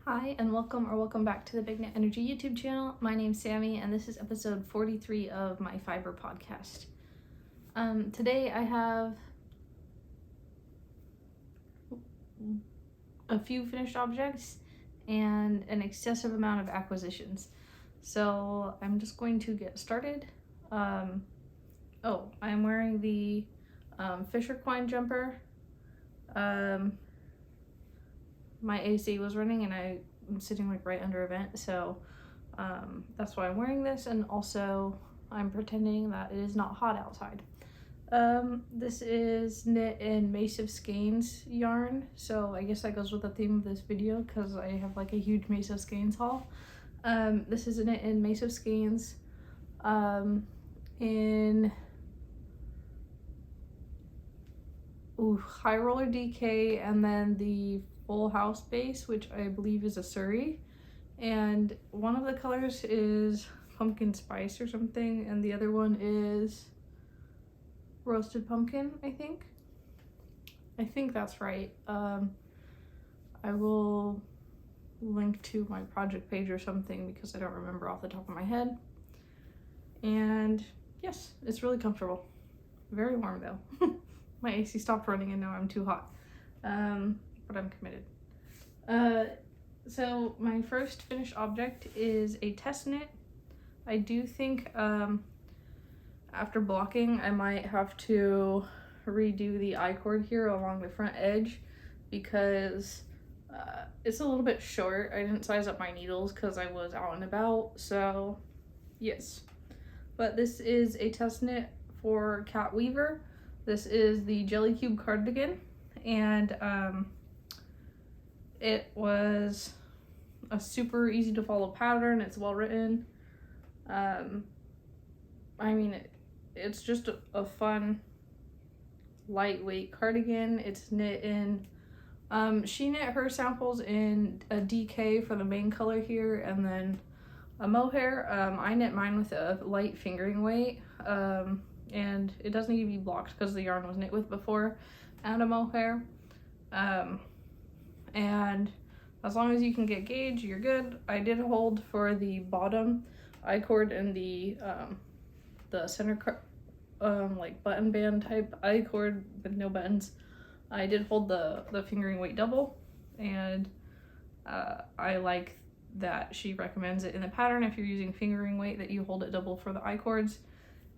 Hi and welcome back to the Big Net Energy YouTube channel. My name's Sammy and this is episode 43 of my fiber podcast. Today I have a few finished objects and an excessive amount of acquisitions. So I'm just going to get started. I'm wearing the Fisher Quine jumper. My AC was running and I'm sitting like right under a vent, so that's why I'm wearing this, and also I'm pretending that it is not hot outside. This is knit in Mace of Skeins yarn, so I guess that goes with the theme of this video because I have like a huge Mace of Skeins haul. This is knit in Mace of Skeins in High Roller DK, and then the Full House base, which I believe is a Surrey, and one of the colors is pumpkin spice or something, and the other one is roasted pumpkin. I think that's right. I will link to my project page or something because I don't remember off the top of my head. And yes, it's really comfortable. Very warm though. My AC stopped running and now I'm too hot. But I'm committed. So my first finished object is a test knit. I do think after blocking I might have to redo the I-cord here along the front edge because it's a little bit short. I didn't size up my needles because I was out and about, so yes. But this is a test knit for Cat Weaver. This is the Jelly Cube cardigan, and it was a super easy to follow pattern. It's well written. It's just a fun, lightweight cardigan. It's knit in, she knit her samples in a DK for the main color here, and then a mohair. I knit mine with a light fingering weight, and it doesn't need to be blocked because the yarn was knit with before, and a mohair. And as long as you can get gauge, you're good. I did hold for the bottom I-cord and the center like button band type I-cord with no buttons. I did hold the fingering weight double, and I like that she recommends it in the pattern if you're using fingering weight that you hold it double for the I-cords,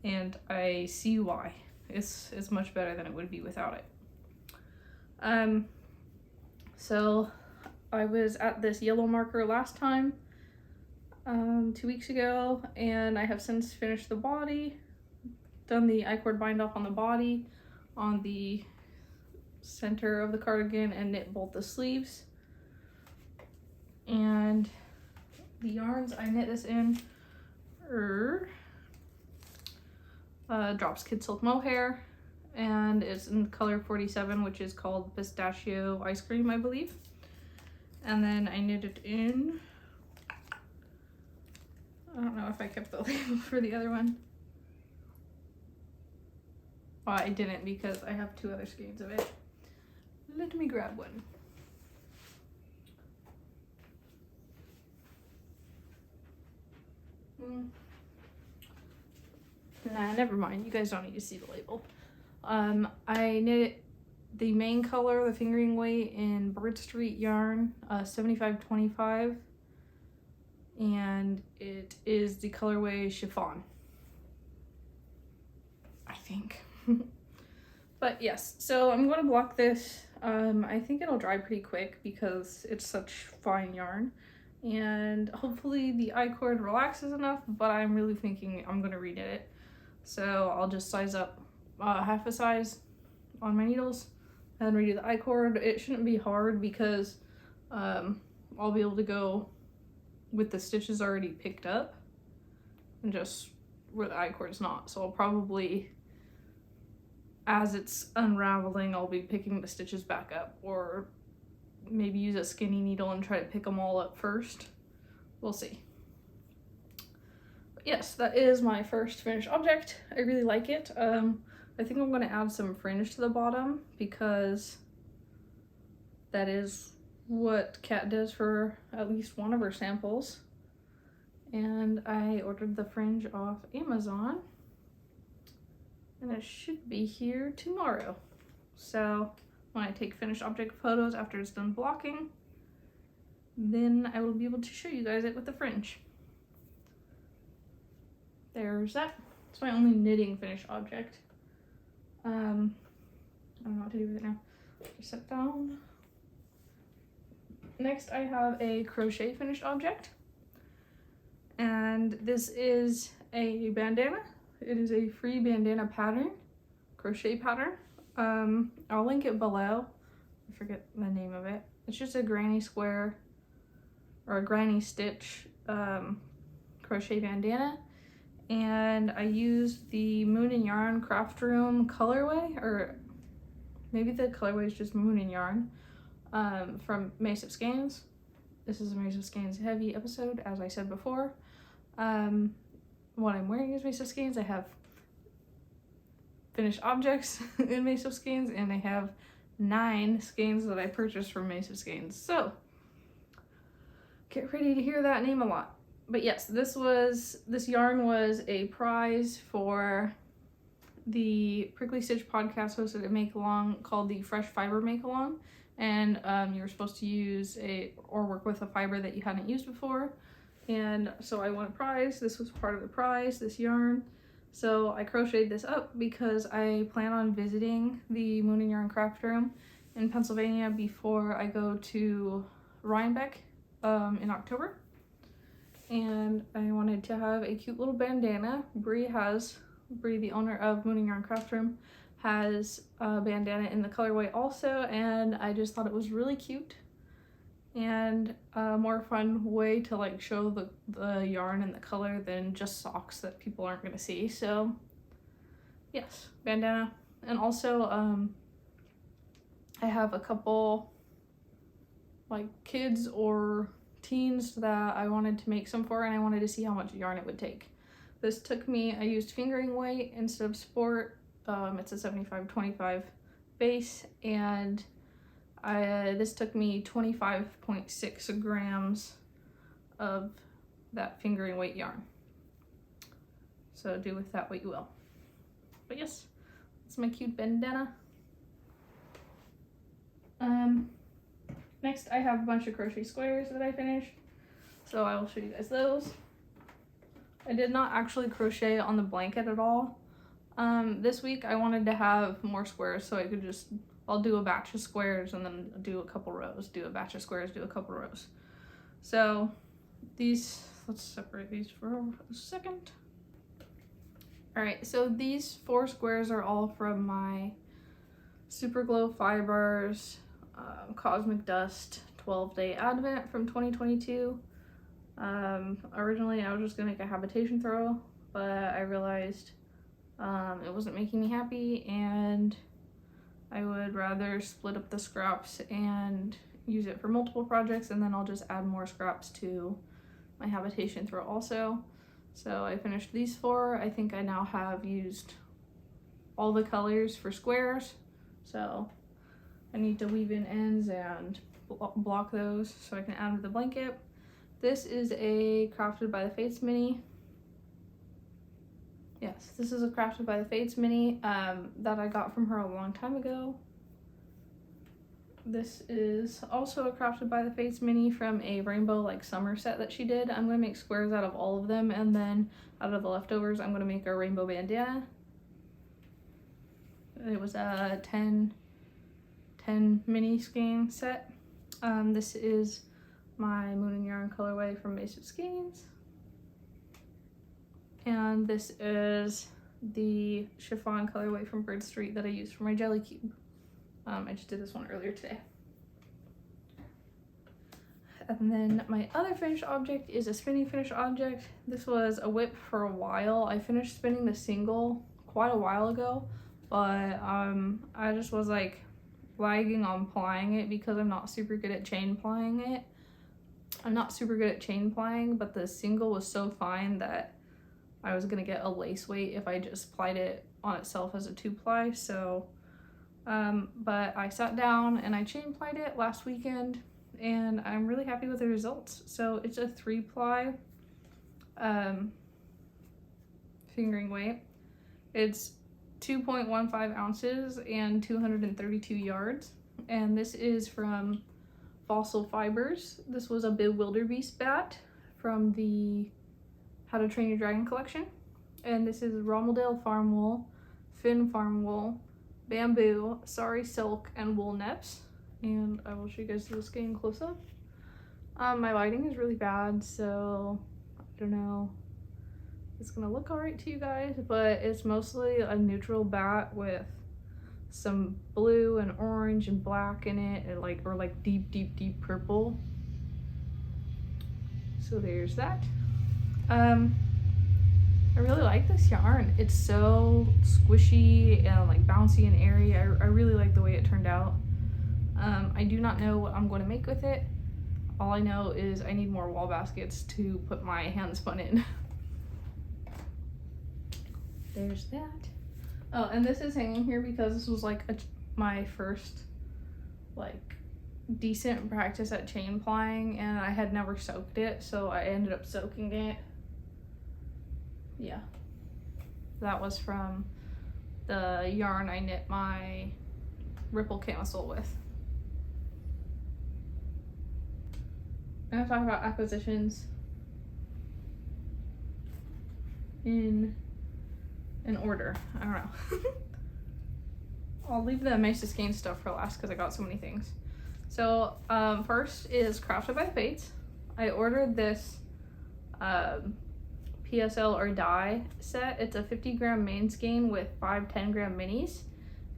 and I see why. It's much better than it would be without it. So I was at this yellow marker last time, 2 weeks ago, and I have since finished the body, done the I-cord bind off on the body, on the center of the cardigan, and knit both the sleeves. And the yarns I knit this in are Drops Kid Silk Mohair, and it's in color 47, which is called Pistachio Ice Cream, I believe. And then I knit it in, I don't know if I kept the label for the other one. Well, I didn't because I have 2 other skeins of it. Let me grab one. Nah, never mind. You guys don't need to see the label. I knit the main color, the fingering weight, in Bird Street yarn, 7525, and it is the colorway chiffon, I think. But yes, so I'm going to block this. I think it'll dry pretty quick because it's such fine yarn, and hopefully the I-cord relaxes enough, but I'm really thinking I'm going to reknit it. So I'll just size up half a size on my needles and redo the I-cord. It shouldn't be hard because I'll be able to go with the stitches already picked up and just where the I-cord's not. So I'll probably, as it's unraveling, I'll be picking the stitches back up, or maybe use a skinny needle and try to pick them all up first. We'll see. Yes, that is my first finished object. I really like it. I think I'm going to add some fringe to the bottom because that is what Kat does for at least one of her samples. And I ordered the fringe off Amazon. And it should be here tomorrow. So when I take finished object photos after it's done blocking, then I will be able to show you guys it with the fringe. There's that. It's my only knitting finished object. I don't know what to do with it now. Just set down. Next I have a crochet finished object. And this is a bandana. It is a free bandana pattern, crochet pattern. I'll link it below. I forget the name of it. It's just a granny square or a granny stitch crochet bandana. And I used the Moon and Yarn Craft Room colorway, or maybe the colorway is just Moon and Yarn, from Mace of Skeins. This is a Mace of Skeins heavy episode, as I said before. What I'm wearing is Mace of Skeins. I have finished objects in Mace of Skeins, and I have 9 skeins that I purchased from Mace of Skeins. So get ready to hear that name a lot. But yes, this yarn was a prize for the Prickly Stitch podcast hosted a make-along called the Fresh Fiber Make-Along. And you were supposed to use or work with a fiber that you hadn't used before. And so I won a prize. This was part of the prize, this yarn. So I crocheted this up because I plan on visiting the Moon and Yarn Craft Room in Pennsylvania before I go to Rhinebeck in October. And I wanted to have a cute little bandana. Bree, the owner of Moon and Yarn Craft Room, has a bandana in the colorway also, and I just thought it was really cute and a more fun way to like show the yarn and the color than just socks that people aren't gonna see. So yes, bandana. And also I have a couple like kids or teens that I wanted to make some for, and I wanted to see how much yarn it would take. This took me, I used fingering weight instead of sport. It's a 75-25 base, and this took me 25.6 grams of that fingering weight yarn. So do with that what you will. But yes, it's my cute bandana. Next I have a bunch of crochet squares that I finished, so I will show you guys those. I did not actually crochet on the blanket at all. This week I wanted to have more squares, so I could I'll do a batch of squares and then do a couple rows, do a batch of squares, do a couple rows. So these, let's separate these for a second. All right, so these 4 squares are all from my Super Glow Fibers Cosmic Dust 12-day advent from 2022. Originally I was just gonna make a habitation throw, but I realized it wasn't making me happy, and I would rather split up the scraps and use it for multiple projects, and then I'll just add more scraps to my habitation throw also. So I finished these 4. I think I now have used all the colors for squares, so I need to weave in ends and block those so I can add them to the blanket. This is a Crafted by the Fates mini. Yes, this is a Crafted by the Fates mini that I got from her a long time ago. This is also a Crafted by the Fates mini from a rainbow like summer set that she did. I'm going to make squares out of all of them, and then out of the leftovers I'm going to make a rainbow bandana. It was a 10 mini skein set. This is my Moon and Yarn colorway from Mace of Skeins. And this is the chiffon colorway from Bird Street that I used for my jelly cube. I just did this one earlier today. And then my other finished object is a spinning finished object. This was a whip for a while. I finished spinning the single quite a while ago, but I just was like lagging on plying it because I'm not super good at chain plying it. I'm not super good at chain plying, but the single was so fine that I was gonna get a lace weight if I just plied it on itself as a 2-ply. So but I sat down and I chain plied it last weekend, and I'm really happy with the results. So it's a 3-ply fingering weight. It's 2.15 ounces and 232 yards, and this is from Fossil Fibers. This was a Bewilderbeast bat from the How to Train Your Dragon collection, and this is Rommeldale farm wool, Finn farm wool, bamboo, sari silk, and wool neps. And I will show you guys this skein close up. My lighting is really bad, so I don't know if it's gonna look alright to you guys, but it's mostly a neutral bat with some blue and orange and black in it, and like, or like deep purple. So there's that. I really like this yarn. It's so squishy and like bouncy and airy. I really like the way it turned out. I do not know what I'm going to make with it. All I know is I need more wall baskets to put my hand spun in. There's that. Oh, and this is hanging here because this was like my first like decent practice at chain plying, and I had never soaked it, so I ended up soaking it. Yeah, that was from the yarn I knit my Ripple camisole with. I'm gonna talk about acquisitions in order. I don't know. I'll leave the Mesa Skein stuff for last because I got so many things. So first is Crafted by the Fates. I ordered this PSL or die set. It's a 50-gram main skein with 5 10-gram minis,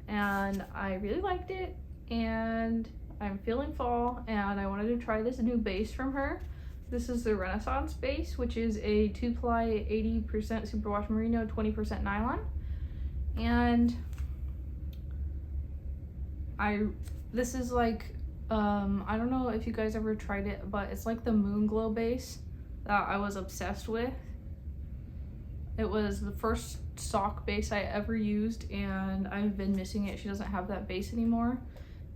and I really liked it, and I'm feeling fall, and I wanted to try this new base from her. This is the Renaissance base, which is a 2-ply 80% superwash merino, 20% nylon, and this is like I don't know if you guys ever tried it, but it's like the Moonglow base that I was obsessed with. It was the first sock base I ever used, and I've been missing it. She doesn't have that base anymore,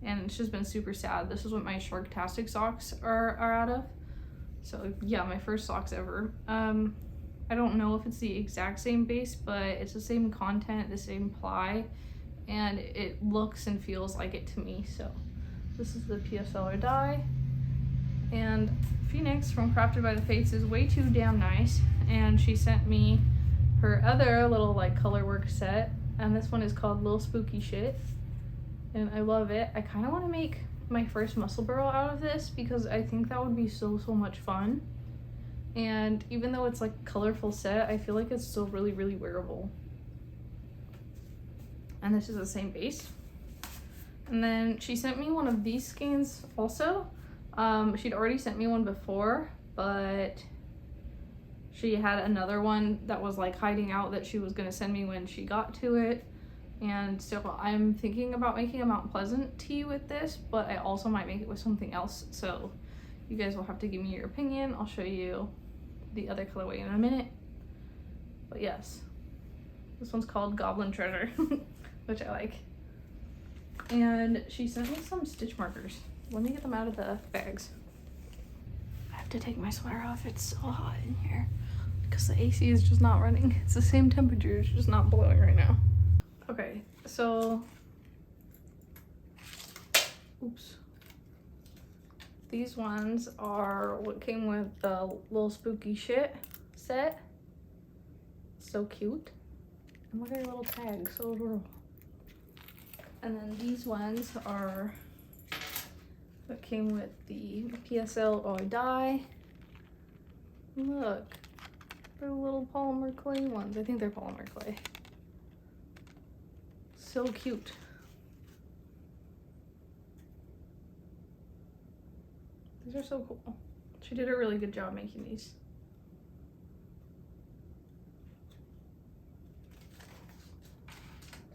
and it's just been super sad. This is what my Sharktastic socks are out of. So yeah, my first socks ever. I don't know if it's the exact same base, but it's the same content, the same ply, and it looks and feels like it to me. So this is the PSL or die. And Phoenix from Crafted by the Fates is way too damn nice, and she sent me her other little like color work set, and this one is called Little Spooky Shit, and I love it. I kind of want to make my first muscle burrow out of this because I think that would be so much fun, and even though it's like a colorful set, I feel like it's still really wearable. And this is the same base. And then she sent me one of these skeins also. She'd already sent me one before, but she had another one that was like hiding out that she was gonna send me when she got to it. And so I'm thinking about making a Mount Pleasant tee with this, but I also might make it with something else. So you guys will have to give me your opinion. I'll show you the other colorway in a minute. But yes, this one's called Goblin Treasure, which I like. And she sent me some stitch markers. Let me get them out of the bags. I have to take my sweater off. It's so hot in here because the AC is just not running. It's the same temperature, it's just not blowing right now. Okay, so oops. These ones are what came with the Little Spooky Shit set. So cute. And look at your little tag, so adorable. And then these ones are what came with the PSL or die. Look, they're little polymer clay ones. I think they're polymer clay. So cute. These are so cool. She did a really good job making these.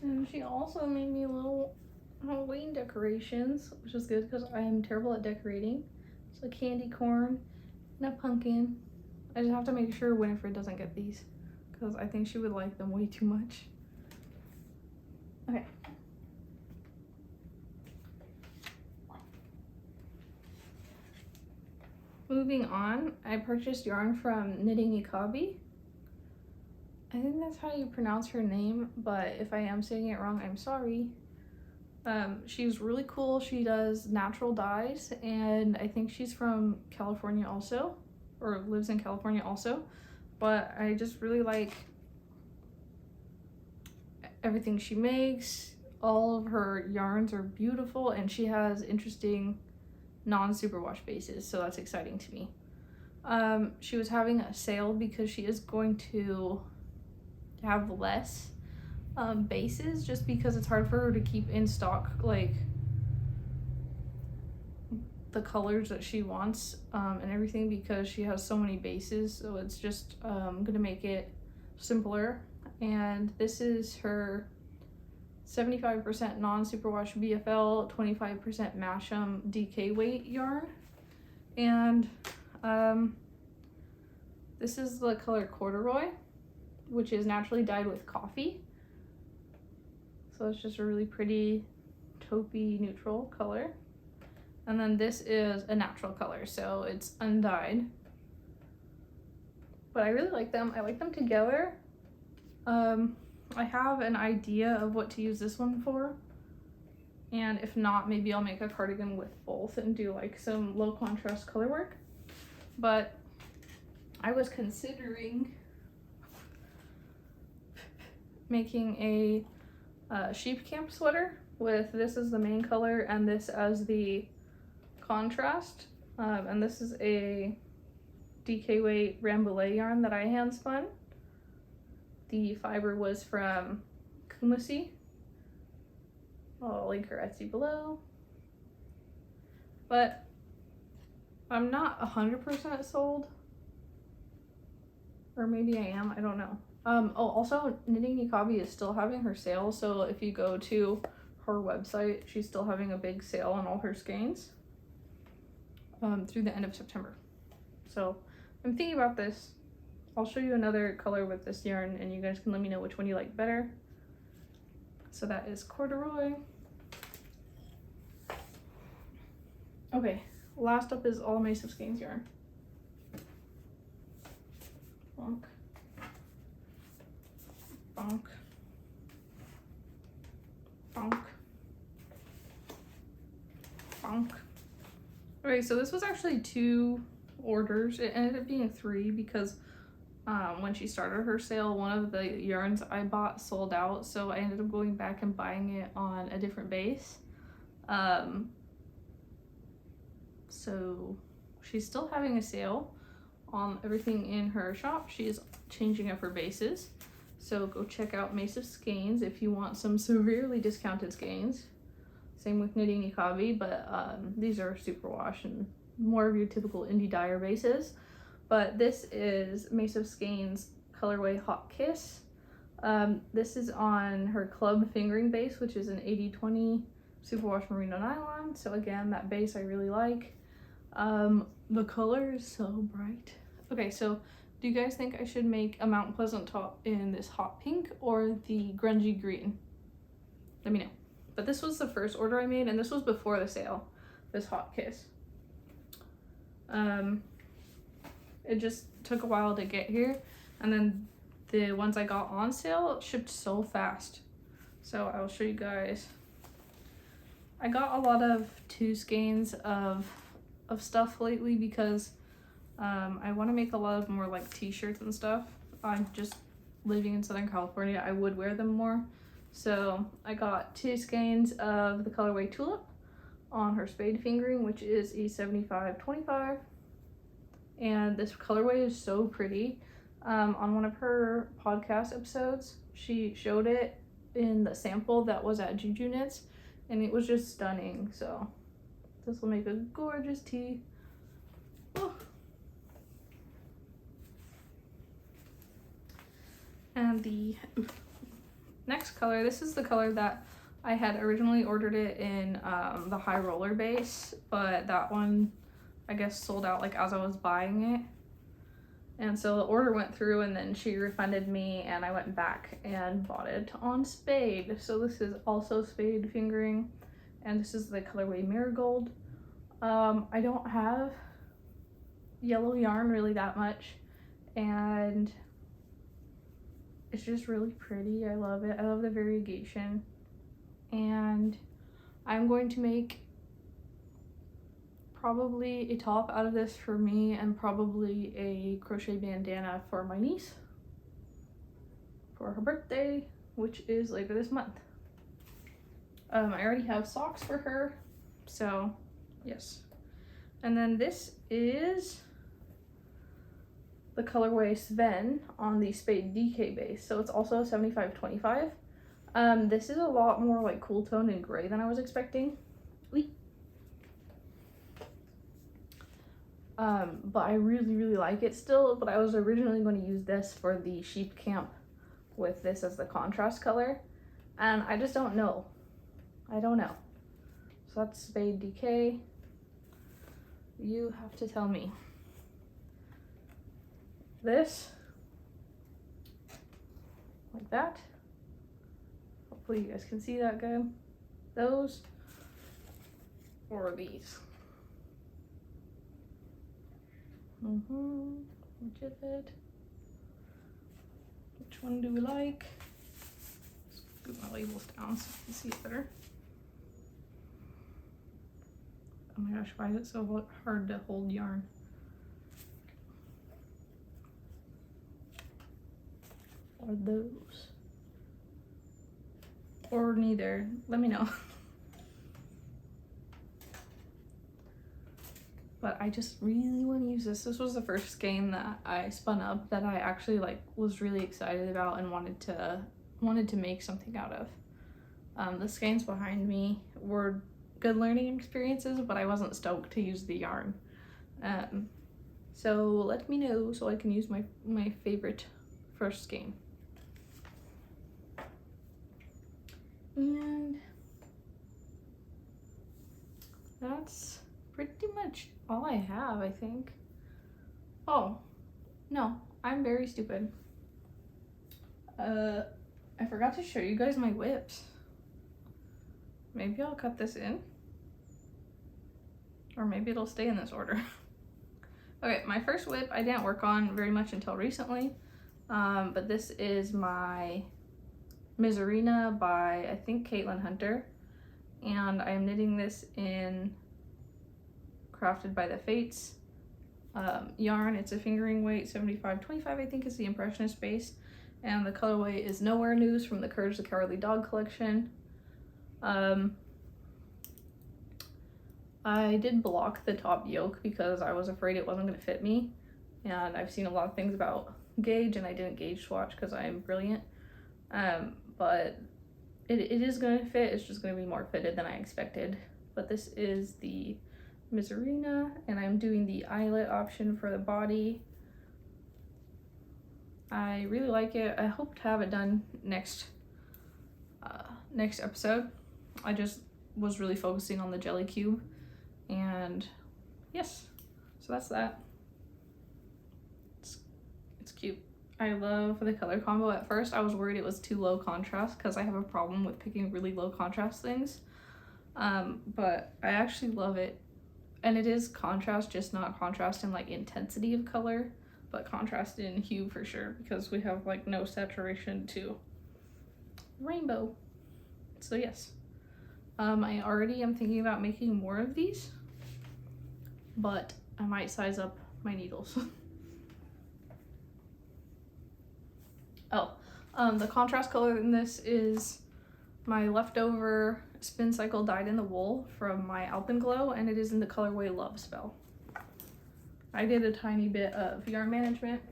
And she also made me little Halloween decorations, which is good because I am terrible at decorating. So candy corn and a pumpkin. I just have to make sure Winifred doesn't get these because I think she would like them way too much. Okay. moving on, I purchased yarn from Knitting Ikabi. I think that's how you pronounce her name, but if I am saying it wrong, I'm sorry. She's really cool. She does natural dyes, and I think she's from California also, or lives in California also. But I just really like everything she makes. All of her yarns are beautiful, and she has interesting non-superwash bases, so that's exciting to me. She was having a sale because she is going to have less bases, just because it's hard for her to keep in stock like the colors that she wants and everything, because she has so many bases. So it's just gonna make it simpler. And this is her 75% non-superwash BFL, 25% Masham DK weight yarn. And this is the color Corduroy, which is naturally dyed with coffee. So it's just a really pretty taupey neutral color. And then this is a natural color, so it's undyed. But I really like them. I like them together. I have an idea of what to use this one for. And if not, maybe I'll make a cardigan with both and do like some low contrast color work. But I was considering making a sheep camp sweater with this as the main color and this as the contrast. And this is a DK weight Rambouillet yarn that I hand spun. The fiber was from Kumasi. I'll link her Etsy below. But I'm not 100% sold. Or maybe I am, I don't know. Oh, also Knitting Ikabi is still having her sale, so if you go to her website, she's still having a big sale on all her skeins through the end of September. So I'm thinking about this. I'll show you another color with this yarn and you guys can let me know which one you like better. So that is Corduroy. Okay, last up is all Mace of Skeins yarn. Bonk. Bonk. Bonk. Bonk. Okay, so this was actually 2 orders. It ended up being 3 because when she started her sale, one of the yarns I bought sold out, so I ended up going back and buying it on a different base. So she's still having a sale on everything in her shop. She is changing up her bases, so go check out Mace of Skeins if you want some severely discounted skeins. Same with Knitting Ikabi, but these are superwash and more of your typical indie dyer bases. But this is Mace of Skeins colorway Hot Kiss. This is on her club fingering base, which is an 80/20 superwash merino nylon. So again, that base I really like. The color is so bright. Okay, so do you guys think I should make a Mount Pleasant top in this hot pink or the grungy green? Let me know. But this was the first order I made, and this was before the sale, this Hot Kiss. It just took a while to get here, and then the ones I got on sale shipped so fast. So I will show you guys. I got a lot of 2 skeins of stuff lately because I want to make a lot of more like t-shirts and stuff. I'm just living in Southern California, I would wear them more. So I got 2 skeins of the colorway Tulip on her spade fingering, which is a 75/25. And this colorway is so pretty. On one of her podcast episodes, she showed it in the sample that was at Juju Knits, and it was just stunning. So this will make a gorgeous tee. Oh. And the next color, this is the color that I had originally ordered it in the High Roller base, but that one I guess sold out like as I was buying it. And so the order went through and then she refunded me and I went back and bought it on Spade. So this is also Spade fingering, and this is the colorway Marigold. I don't have yellow yarn really that much, and it's just really pretty. I love it. I love the variegation, and I'm going to make probably a top out of this for me and probably a crochet bandana for my niece for her birthday, which is later this month. I already have socks for her, so yes. And then this is the colorway Sven on the Spade DK base, so it's also 75-25. This is a lot more like cool tone and gray than I was expecting. But I really like it still, but I was originally going to use this for the sheep camp with this as the contrast color, and I just don't know. I don't know. So that's Spade DK. You have to tell me. This, like that. Hopefully you guys can see that good. Those, or these. Which is it? Which one do we like? Scoot my labels down so you can see it better. Oh my gosh, why is it so hard to hold yarn? Or those? Or neither? Let me know. But I just really want to use this. This was the first skein that I spun up that I actually was really excited about and wanted to make something out of. The skeins behind me were good learning experiences, but I wasn't stoked to use the yarn. So let me know so I can use my favorite first skein. And that's pretty much all I have, I think. Oh, no, I'm very stupid. I forgot to show you guys my whips. Maybe I'll cut this in. Or maybe it'll stay in this order. Okay, my first whip I didn't work on very much until recently. But this is my Miserina by, I think, Caitlin Hunter. And I'm knitting this in Crafted by the Fates yarn. It's a fingering weight 75-25, I think is the Impressionist base, and the colorway is Nowhere News from the Courage the Cowardly Dog collection. I did block the top yoke because I was afraid it wasn't going to fit me, and I've seen a lot of things about gauge, and I didn't gauge swatch because I am brilliant. But it is going to fit. It's just going to be more fitted than I expected. But this is the Miserina, and I'm doing the eyelet option for the body. I really like it. I hope to have it done next episode. I just was really focusing on the jelly cube, and yes, so that's that. It's cute. I love the color combo. At first I was worried it was too low contrast because I have a problem with picking really low contrast things, but I actually love it. And it is contrast, just not contrast in like intensity of color, but contrast in hue for sure, because we have like no saturation to rainbow. So yes, I already am thinking about making more of these, but I might size up my needles. The contrast color in this is my leftover Spin Cycle Dyed in the Wool from my Alpenglow, and it is in the colorway Love Spell. I did a tiny bit of yarn management.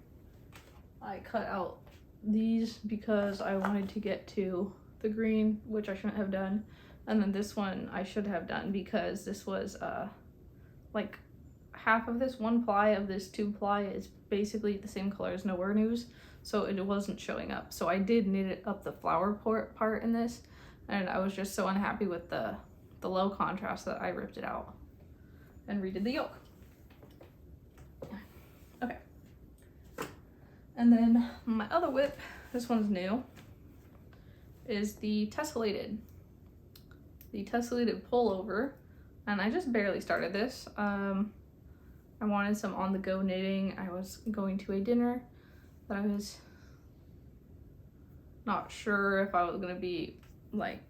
I cut out these because I wanted to get to the green, which I shouldn't have done, and then this one I should have done because this was like half of this 1 ply of this 2 ply is basically the same color as Nowhere News, so it wasn't showing up. So I did knit it up the flower part in this, and I was just so unhappy with the low contrast that I ripped it out and redid the yoke. Okay. And then my other whip, this one's new, is the Tessellated. The Tessellated Pullover, and I just barely started this. I'm I wanted some on-the-go knitting. I was going to a dinner that I was not sure if I was gonna be like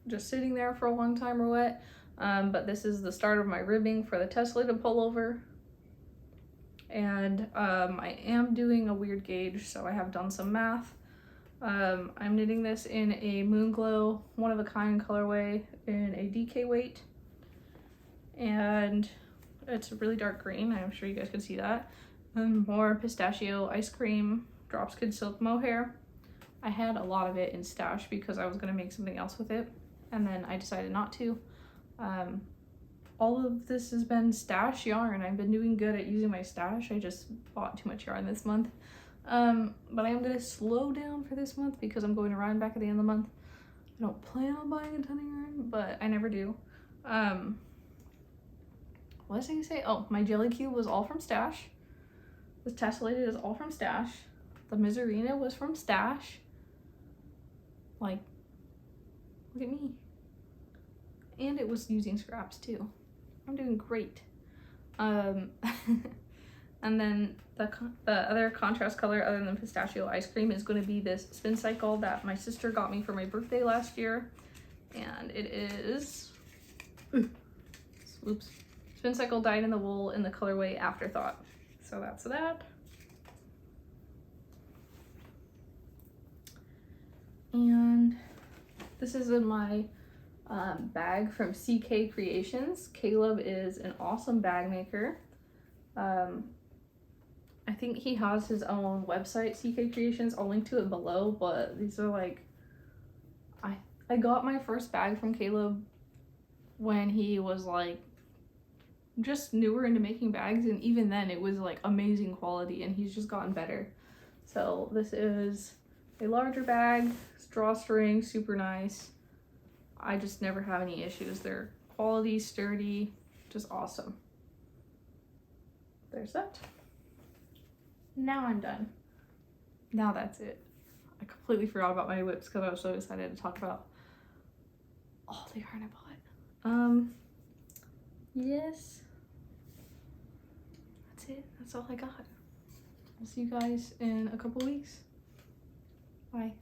just sitting there for a long time or what. But this is the start of my ribbing for the tessellated pullover. And I am doing a weird gauge, so I have done some math. I'm knitting this in a Moonglow one-of-a-kind colorway in a DK weight. And it's a really dark green. I'm sure you guys can see that. And more pistachio ice cream Drops Kid Silk mohair. I had a lot of it in stash because I was going to make something else with it, and then I decided not to. All of this has been stash yarn. I've been doing good at using my stash. I just bought too much yarn this month. But I am going to slow down for this month because I'm going to Ryan back at the end of the month. I don't plan on buying a ton of yarn, but I never do. What was I going to say? Oh, my Jelly Cube was all from stash. This tessellated is all from stash. The Miserina was from stash. Like, look at me. And it was using scraps too. I'm doing great. And then the other contrast color other than pistachio ice cream is going to be this Spin Cycle that my sister got me for my birthday last year. And it is, oops, Spin Cycle dyed in the wool in the colorway Afterthought. So that's that. And this is in my bag from CK Creations. Caleb is an awesome bag maker. I think he has his own website, CK Creations. I'll link to it below, but these are like, I got my first bag from Caleb when he was like just newer into making bags, and even then it was like amazing quality, and he's just gotten better. So this is a larger bag, drawstring, super nice. I just never have any issues. They're quality, sturdy, just awesome. There's that. Now I'm done. Now that's it. I completely forgot about my whips because I was so excited to talk about all the yarn I bought. Yes. That's it. That's all I got. I'll see you guys in a couple weeks. Bye.